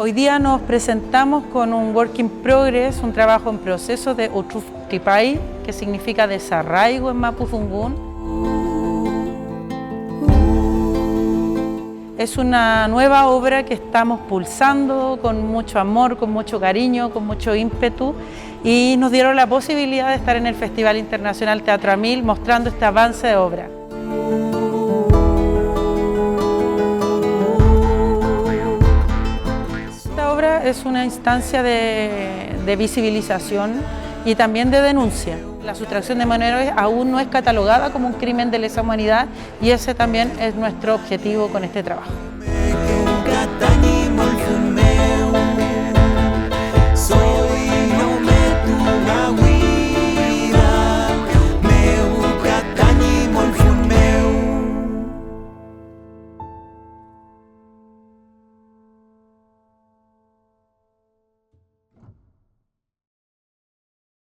Hoy día nos presentamos con un work in progress, un trabajo en proceso de Utruf-Tipai, que significa desarraigo en mapudungún. Es una nueva obra que estamos pulsando con mucho amor, con mucho cariño, con mucho ímpetu, y nos dieron la posibilidad de estar en el Festival Internacional Teatro Amil mostrando este avance de obra. Esta obra es una instancia de visibilización y también de denuncia. La sustracción de mano de héroes aún no es catalogada como un crimen de lesa humanidad y ese también es nuestro objetivo con este trabajo.